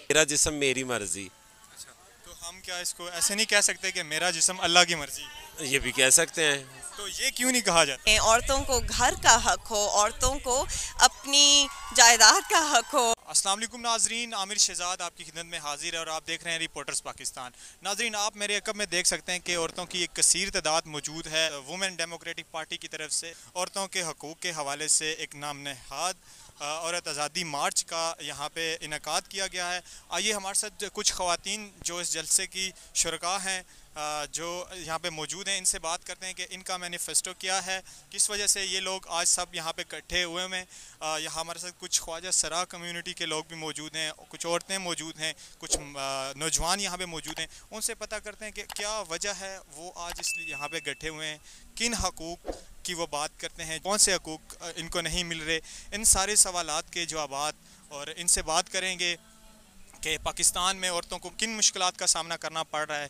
मेरा जिस्म मेरी मर्जी। अच्छा, तो हम क्या इसको ऐसे नहीं कह सकते कि मेरा जिस्म अल्लाह की मर्जी? ये भी कह सकते हैं। तो ये क्यों नहीं कहा जाता? औरतों को घर का हक हो, औरतों को अपनी जायदाद का हक हो। अस्सलाम वालेकुम नाजरीन, आमिर शहजाद आपकी खिदमत में हाजिर है और आप देख रहे हैं रिपोर्टर्स पाकिस्तान। नाजरीन, आप मेरे अकब में देख सकते हैं कि औरतों की एक कसीर तादाद मौजूद है। वुमेन डेमोक्रेटिक पार्टी की तरफ से औरतों के हकूक़ के हवाले से एक नाम नहाद औरत आज़ादी मार्च का यहाँ पे इनकाद किया गया है। आइए हमारे साथ कुछ ख़वातीन जो इस जलसे की शुरका हैं जो यहाँ पे मौजूद हैं, इनसे बात करते हैं कि इनका मैनिफेस्टो क्या है, किस वजह से ये लोग आज सब यहाँ पे इकट्ठे हुए हैं। यहाँ हमारे साथ कुछ ख्वाजा सरा कम्युनिटी के लोग भी मौजूद हैं, कुछ औरतें मौजूद हैं, कुछ नौजवान यहाँ पे मौजूद हैं। उनसे पता करते हैं कि क्या वजह है वो आज इसलिए यहाँ पे इकट्ठे हुए हैं, किन हकूक़ की वो बात करते हैं, कौन से हकूक़ इनको नहीं मिल रहे। इन सारे सवालात के जवाबात और इनसे बात करेंगे कि पाकिस्तान में औरतों को किन मुश्किलात का सामना करना पड़ रहा है,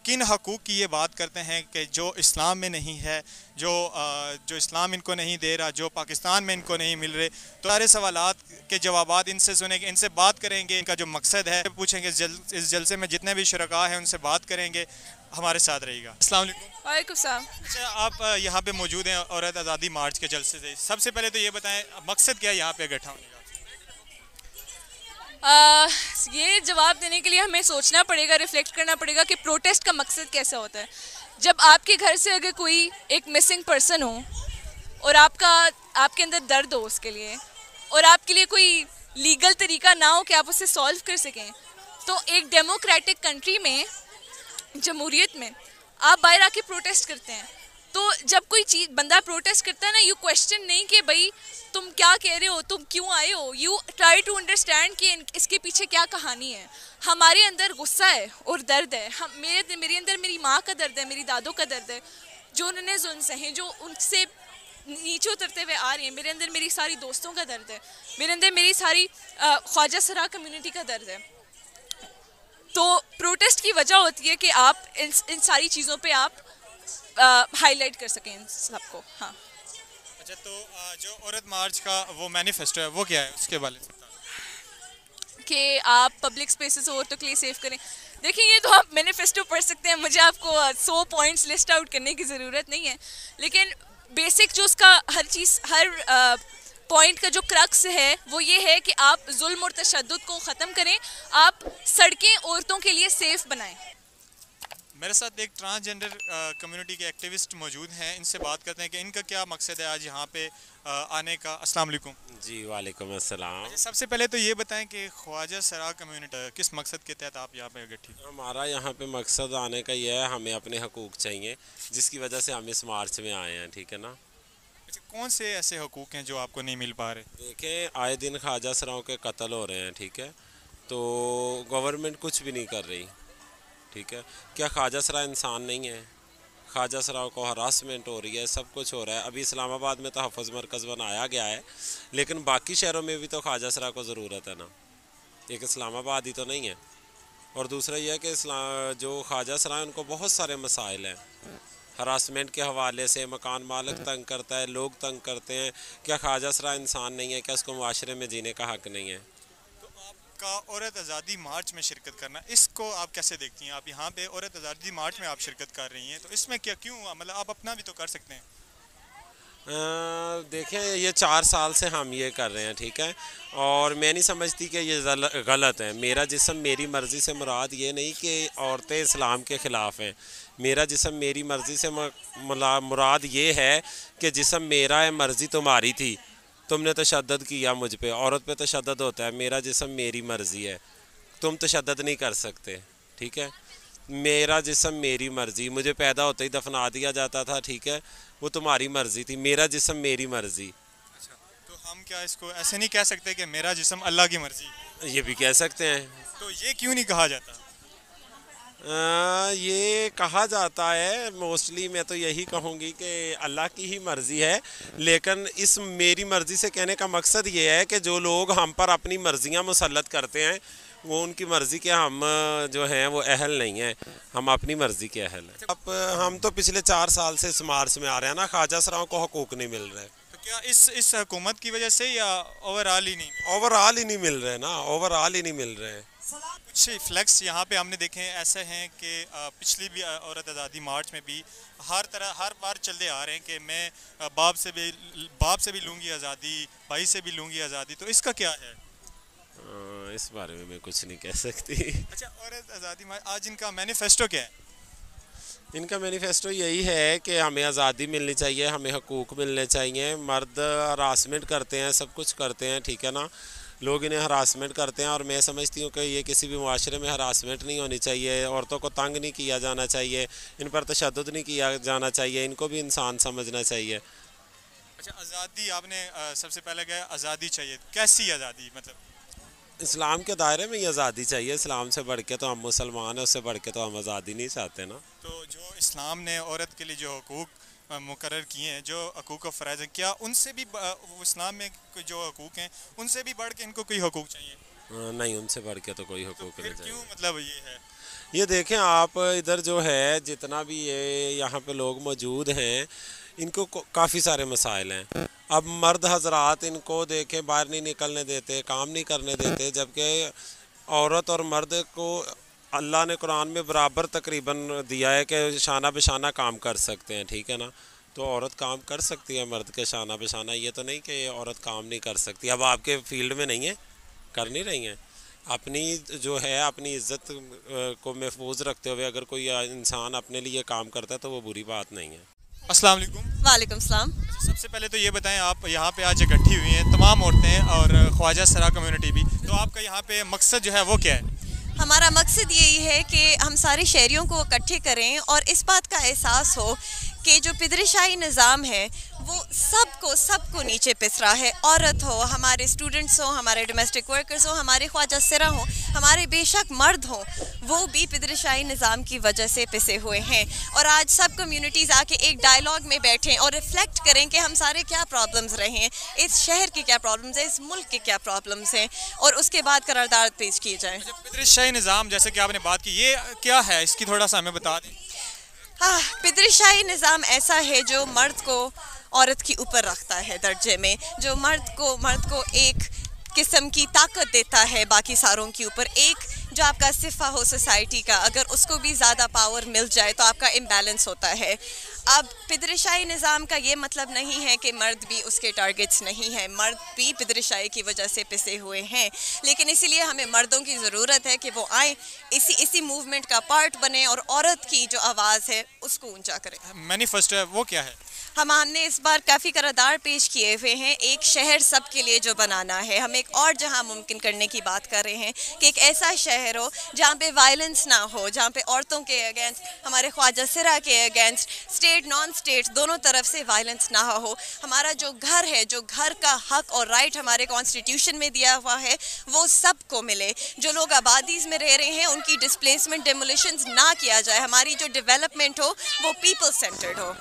किन हकूक़ की ये बात करते हैं कि जो इस्लाम में नहीं है, जो इस्लाम इनको नहीं दे रहा, जो पाकिस्तान में इनको नहीं मिल रहे। तो सारे सवालात के जवाबात इनसे सुनेंगे, इनसे बात करेंगे, इनका जो मकसद है पूछेंगे। इस जलसे में जितने भी शुरका हैं उनसे बात करेंगे, हमारे साथ रहिएगा। अस्सलाम वालेकुम। वालेकुम सलाम। अच्छा, आप यहाँ पे मौजूद हैं औरत आज़ादी मार्च के जलसे से। सबसे पहले तो ये बताएं मकसद क्या है यहाँ पे इकट्ठा होने का? ये जवाब देने के लिए हमें सोचना पड़ेगा, रिफ्लेक्ट करना पड़ेगा कि प्रोटेस्ट का मकसद कैसा होता है। जब आपके घर से अगर कोई एक मिसिंग पर्सन हो और आपके अंदर दर्द हो उसके लिए, और आपके लिए कोई लीगल तरीका ना हो कि आप उसे सॉल्व कर सकें, तो एक डेमोक्रेटिक कंट्री में, जमहूरियत में, आप बाहर आके प्रोटेस्ट करते हैं। तो जब कोई चीज़ बंदा प्रोटेस्ट करता है ना, यू क्वेश्चन नहीं कि भाई तुम क्या कह रहे हो, तुम क्यों आए हो, यू ट्राई टू अंडरस्टैंड कि इसके पीछे क्या कहानी है। हमारे अंदर गुस्सा है और दर्द है। मेरे अंदर मेरी माँ का दर्द है, मेरी दादों का दर्द है, जो उन्होंने जुल्म सहे, जो उनसे नीचे उतरते हुए आ रही है। मेरे अंदर मेरी सारी दोस्तों का दर्द है, मेरे अंदर मेरी सारी ख्वाजा सरा कम्युनिटी का दर्द है। तो प्रोटेस्ट की वजह होती है कि आप इन सारी चीज़ों पे आप हाईलाइट कर सकें इन सबको। हाँ। अच्छा, तो जो औरत मार्च का वो मैनिफेस्टो है वो क्या है, उसके बारे में बताओ। कि आप पब्लिक स्पेसेस औरतों के लिए सेव करें। देखिए, ये तो आप मैनिफेस्टो पढ़ सकते हैं, मुझे आपको 100 पॉइंट्स लिस्ट आउट करने की ज़रूरत नहीं है। लेकिन बेसिक जो उसका हर पॉइंट का जो क्रक्स है वो ये है कि आप जुल्म और तशद्दुद को ख़त्म करें, आप सड़कें औरतों के लिए सेफ बनाएं। मेरे साथ एक ट्रांसजेंडर कम्युनिटी के एक्टिविस्ट मौजूद हैं, इनसे बात करते हैं कि इनका क्या मकसद है आज यहाँ पे आने का। अस्सलाम वालेकुम। जी वालेकुम अस्सलाम। अच्छा, सबसे पहले तो ये बताएं कि ख्वाजा सरा कम्युनिटी किस मकसद के तहत आप यहाँ पे इकट्ठी? हमारा यहाँ पे मकसद आने का ये है, हमें अपने हकूक़ चाहिए, जिसकी वजह से हम इस मार्च में आए हैं, ठीक है ना। अच्छा, कौन से ऐसे हकूक़ हैं जो आपको नहीं मिल पा रहे? देखें, आए दिन ख्वाजा सराओं के कत्ल हो रहे हैं, ठीक है, तो गवर्नमेंट कुछ भी नहीं कर रही, ठीक है। क्या ख्वाजा सरा इंसान नहीं है? ख्वाजा सराओं को हरासमेंट हो रही है, सब कुछ हो रहा है। अभी इस्लामाबाद में तहफ़्फ़ुज़ मरकज़ बनाया गया है, लेकिन बाकी शहरों में भी तो ख्वाजा सरा को ज़रूरत है ना, एक इस्लामाबाद ही तो नहीं है। और दूसरा यह है कि जो ख्वाजा सरा हैं उनको बहुत सारे मसाइल हैं, हरासमेंट के हवाले से मकान मालिक तंग करता है, लोग तंग करते हैं। क्या ख्वाजा सरा इंसान नहीं है? क्या उसको माशरे में जीने का हक़ नहीं है? तो आपका औरत आज़ादी मार्च में शिरकत करना, इसको आप कैसे देखती हैं? आप यहाँ पे औरत आज़ादी मार्च में आप शिरकत कर रही हैं, तो इसमें क्या क्यों, मतलब आप अपना भी तो कर सकते हैं। देखें, ये 4 साल से हम ये कर रहे हैं, ठीक है, और मैं नहीं समझती कि ये गलत है। मेरा जिस्म मेरी मर्ज़ी से मुराद ये नहीं कि औरतें इस्लाम के ख़िलाफ़ हैं। मेरा जिस्म मेरी मर्ज़ी से मुराद ये है कि जिस्म मेरा है, मर्ज़ी तुम्हारी थी, तुमने तशद्दुद किया मुझ पे। औरत पे तशद्दुद होता है, मेरा जिस्म मेरी मर्ज़ी है, तुम तशद्दुद नहीं कर सकते, ठीक है। मेरा जिस्म मेरी मर्ज़ी, मुझे पैदा होते ही दफना दिया जाता था, ठीक है, वो तुम्हारी मर्ज़ी थी। मेरा जिस्म मेरी मर्ज़ी। अच्छा, तो हम क्या इसको ऐसे नहीं कह सकते कि मेरा जिस्म अल्लाह की मर्ज़ी? ये भी कह सकते हैं। तो ये क्यों नहीं कहा जाता? ये कहा जाता है, मोस्टली मैं तो यही कहूँगी कि अल्लाह की ही मर्ज़ी है, लेकिन इस मेरी मर्ज़ी से कहने का मकसद ये है कि जो लोग हम पर अपनी मर्ज़ियाँ मुसल्लत करते हैं, वो उनकी मर्ज़ी के हम जो हैं वो अहल नहीं हैं, हम अपनी मर्ज़ी के अहल हैं। अब हम तो पिछले 4 साल से इस मार्च में आ रहे हैं ना, ख्वाजा सराओं को हकूक़ नहीं मिल रहे। तो क्या इस हुकूमत की वजह से या ओवरऑल ही नहीं? ओवरऑल ही नहीं मिल रहे ना, ओवरऑल ही नहीं मिल रहे। कुछ फ्लैक्स यहाँ पे हमने देखे हैं ऐसे हैं कि पिछली भी औरत आज़ादी मार्च में भी हर बार चलते आ रहे हैं कि मैं बाप से भी लूँगी आज़ादी, भाई से भी लूँगी आज़ादी, तो इसका क्या है? इस बारे में मैं कुछ नहीं कह सकती। अच्छा, औरत आज़ादी मार्च आज इनका मैनिफेस्टो क्या है? इनका मैनिफेस्टो यही है कि हमें आज़ादी मिलनी चाहिए, हमें हकूक़ मिलने चाहिए। मर्द हरासमेंट करते हैं, सब कुछ करते हैं, ठीक है ना, लोग इन्हें हरासमेंट करते हैं, और मैं समझती हूँ कि ये किसी भी माशरे में हरासमेंट नहीं होनी चाहिए। औरतों को तंग नहीं किया जाना चाहिए, इन पर तशद्दुद नहीं किया जाना चाहिए, इनको भी इंसान समझना चाहिए। अच्छा, आज़ादी आपने सबसे पहले कहा आज़ादी चाहिए, कैसी आज़ादी? मतलब इस्लाम के दायरे में ही आज़ादी चाहिए। इस्लाम से बढ़ के तो हम मुसलमान हैं, उससे बढ़ के तो हम आज़ादी नहीं चाहते ना। तो जो इस्लाम ने औरत के लिए जो हकूक़ मुकर्रर किए हैं, जो हकूक़ फ़राइज़ हैं, क्या उनसे भी इस्लाम में जो हकूक़ हैं उनसे भी बढ़ के इनको कोई हकूक़ चाहिए? नहीं, उनसे बढ़ के तो कोई हकूक़ नहीं चाहिए। क्यों, मतलब ये है? ये देखें आप, इधर जो है जितना भी ये यहाँ पे लोग मौजूद हैं, इनको काफ़ी सारे मसाइल हैं। अब मर्द हजरात इनको देखें बाहर नहीं निकलने देते, काम नहीं करने देते, जबकि औरत और मर्द को अल्लाह ने कुरान में बराबर तकरीबन दिया है कि शाना बेशाना काम कर सकते हैं, ठीक है ना। तो औरत काम कर सकती है मर्द के शाना बेशाना, ये तो नहीं कि औरत काम नहीं कर सकती। अब आपके फील्ड में नहीं है, कर नहीं रही हैं। अपनी जो है अपनी इज़्ज़त को महफूज रखते हुए अगर कोई इंसान अपने लिए काम करता है तो वो बुरी बात नहीं है। अस्सलाम वालेकुम। वालेकुम सलाम। सबसे पहले तो ये बताएं, आप यहाँ पे आज इकट्ठी हुई हैं तमाम औरतें और ख्वाजा सरा कम्युनिटी भी, तो आपका यहाँ पे मकसद जो है वो क्या है? हमारा मकसद यही है कि हम सारे शहरियों को इकट्ठे करें और इस बात का एहसास हो कि जो पिदरशाही निज़ाम है वो सबको नीचे पिस रहा है। औरत हो, हमारे स्टूडेंट्स हो, हमारे डोमेस्टिक वर्कर्स हो, हमारे ख्वाजा सिरा हो, हमारे बेशक मर्द हो, वो भी पिदरशाही निज़ाम की वजह से पिसे हुए हैं। और आज सब कम्युनिटीज़ आके एक डायलॉग में बैठें और रिफ्लेक्ट करें कि हम सारे क्या प्रॉब्लम्स रहे हैं, इस शहर की क्या प्रॉब्लम्स हैं, इस मुल्क के क्या प्रॉब्लम्स हैं, और उसके बाद करारदाद पेश किए जाएँ। पिदरशाही निज़ाम जैसे कि आपने बात की, ये क्या है, इसकी थोड़ा सा हमें बता दें। हाँ, पिदरशाही निज़ाम ऐसा है जो मर्द को औरत के ऊपर रखता है दर्जे में, जो मर्द को एक किस्म की ताकत देता है बाकी सारों के ऊपर। एक जो आपका सिफा हो सोसाइटी का, अगर उसको भी ज़्यादा पावर मिल जाए तो आपका इम्बैलेंस होता है। अब पिदरशाही निज़ाम का ये मतलब नहीं है कि मर्द भी उसके टारगेट्स नहीं हैं, मर्द भी पिदरशाही की वजह से पिसे हुए हैं, लेकिन इसीलिए हमें मर्दों की ज़रूरत है कि वो आए, इसी मूवमेंट का पार्ट बने और औरत की जो आवाज़ है उसको ऊंचा करें। मैनिफेस्टो है वो क्या है? हमने इस बार काफ़ी करारदाद पेश किए हुए हैं। एक शहर सब के लिए जो बनाना है, हम एक और जहां मुमकिन करने की बात कर रहे हैं कि एक ऐसा शहर हो जहां पे वायलेंस ना हो, जहां पे औरतों के अगेंस्ट, हमारे ख्वाजा सिरा के अगेंस्ट, स्टेट नॉन स्टेट दोनों तरफ से वायलेंस ना हो। हमारा जो घर है, जो घर का हक और राइट हमारे कॉन्स्टिट्यूशन में दिया हुआ है, वो सबको मिले। जो लोग आबादीज़ में रह रहे हैं उनकी डिस्प्लेसमेंट, डेमोलिशंस ना किया जाए। हमारी जो डेवलपमेंट हो वो पीपल सेंटर्ड हो।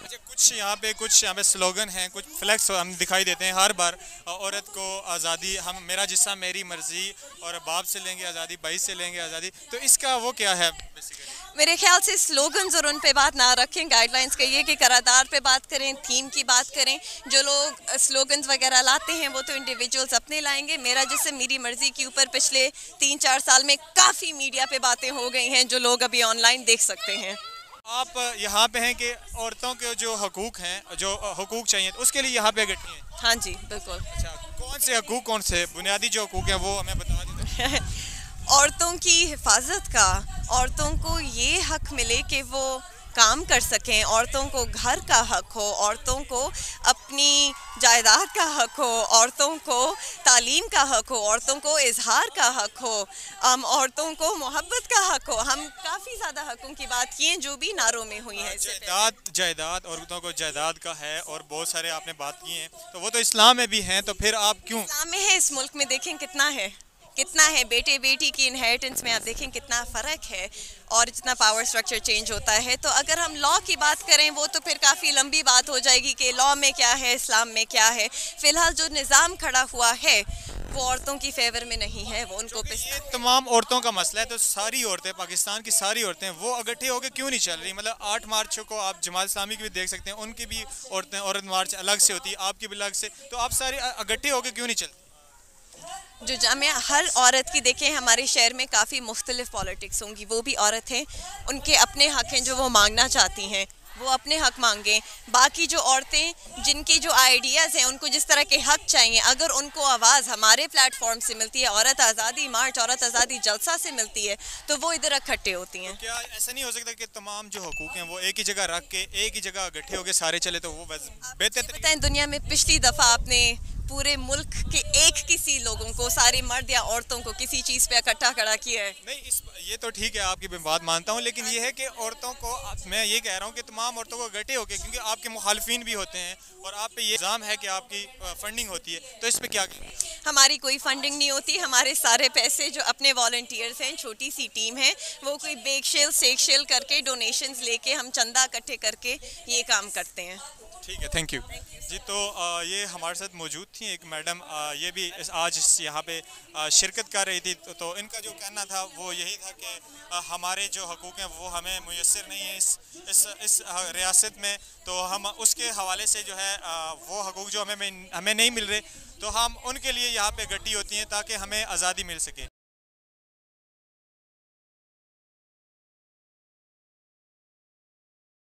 कुछ यहाँ पे स्लोगन हैं, कुछ फ्लैक्स हम दिखाई देते हैं हर बार, औरत को आज़ादी, हम मेरा जिस्म मेरी मर्जी, और बाप से लेंगे आज़ादी, भाई से लेंगे आज़ादी, तो इसका वो क्या है बेसिकली? मेरे ख्याल से स्लोगन्स और उन पे बात ना रखें, गाइडलाइंस कहिए कि करारदाद पे बात करें, थीम की बात करें। जो लोग स्लोगन्स वगैरह लाते हैं वो तो इंडिविजुअल्स अपने लाएंगे। मेरा जिस्म मेरी मर्जी के ऊपर पिछले 3-4 साल में काफ़ी मीडिया पे बातें हो गई हैं जो लोग अभी ऑनलाइन देख सकते हैं। आप यहाँ पे हैं कि औरतों के जो हकूक़ हैं, जो हकूक़ चाहिए, तो उसके लिए यहाँ पे इकट्ठी हैं? हाँ जी, बिल्कुल। अच्छा, कौन से हकूक़, कौन से बुनियादी जो हकूक़ हैं वो हमें बता दीजिए। औरतों की हिफाजत का, औरतों को ये हक मिले कि वो काम कर सकें, औरतों को घर का हक हो, औरतों को अपनी जायदाद का हक हो, औरतों को तालीम का हक हो, औरतों को इजहार का हक हो, औरतों को मोहब्बत का हक हो। हम काफ़ी ज़्यादा हकों की बात की हैं जो भी नारों में हुई है। जायदाद औरतों को जायदाद का है, और बहुत सारे आपने बात की हैं, तो वो तो इस्लाम में भी हैं, तो फिर आप क्यों? इस्लाम में है, इस मुल्क में देखें कितना है बेटे बेटी की इनहेरिटेंस में आप देखें कितना फ़र्क है, और जितना पावर स्ट्रक्चर चेंज होता है। तो अगर हम लॉ की बात करें वो तो फिर काफ़ी लंबी बात हो जाएगी कि लॉ में क्या है, इस्लाम में क्या है। फ़िलहाल जो निज़ाम खड़ा हुआ है वो औरतों की फेवर में नहीं है, वो उनको ये तमाम औरतों का मसला है, तो सारी औरतें, पाकिस्तान की सारी औरतें वो इकट्ठे होकर क्यों नहीं चल रही? मतलब 8 मार्च को आप जमात इस्लामी की भी देख सकते हैं, उनकी भी औरत मार्च अलग से होती है, आपकी भी अलग से, तो आप सारे इकट्ठे होकर क्यों नहीं चलते? जो जामिया हर औरत की देखें, हमारे शहर में काफ़ी मुख्तलिफ पॉलिटिक्स होंगी, वो भी औरत हैं, उनके अपने हक़ हैं जो वो मांगना चाहती हैं, वो अपने हक़ मांगें। बाकी जो औरतें जिनकी जो आइडियाज़ हैं, उनको जिस तरह के हक़ चाहिए, अगर उनको आवाज़ हमारे प्लेटफॉर्म से मिलती है, औरत आज़ादी मार्च, औरत आज़ादी जलसा से मिलती है, तो वो इधर इकट्ठे होती हैं। क्या ऐसा नहीं हो सकता कि तमाम जो हकूक़ हैं वो एक ही जगह रख के एक ही जगह इकट्ठे होकर सारे चले, तो वो बेहतर बताएं, दुनिया में पिछली दफ़ा आपने पूरे मुल्क के एक किसी लोगों को, सारे मर्द या औरतों को किसी चीज़ पे इकट्ठा खड़ा किया है? नहीं, ये तो ठीक है, आपकी मैं बात मानता हूँ, लेकिन ये है कि औरतों को, मैं ये कह रहा हूँ कि तमाम औरतों को इकट्ठे होकर, क्योंकि आपके मुखालफिन भी होते हैं और आप पे ये इल्ज़ाम है कि आपकी फंडिंग होती है, तो इस पर क्या कहें? हमारी कोई फंडिंग नहीं होती, हमारे सारे पैसे जो अपने वॉलंटियर्स हैं, छोटी सी टीम है, वो कोई बेकशेल सेकशेल करके डोनेशंस लेके, हम चंदा इकट्ठे करके ये काम करते हैं। ठीक है, थैंक यू जी। तो ये हमारे साथ मौजूद थी एक मैडम, ये भी आज यहाँ पे शिरकत कर रही थी, तो इनका जो कहना था वो यही था कि हमारे जो हकूक़ हैं वो हमें मुयस्सर नहीं है इस रियासत में, तो हम उसके हवाले से जो है वो हकूक़ जो हमें नहीं मिल रहे, तो हम उनके लिए यहाँ पे इकट्ठी होती हैं ताकि हमें आज़ादी मिल सके।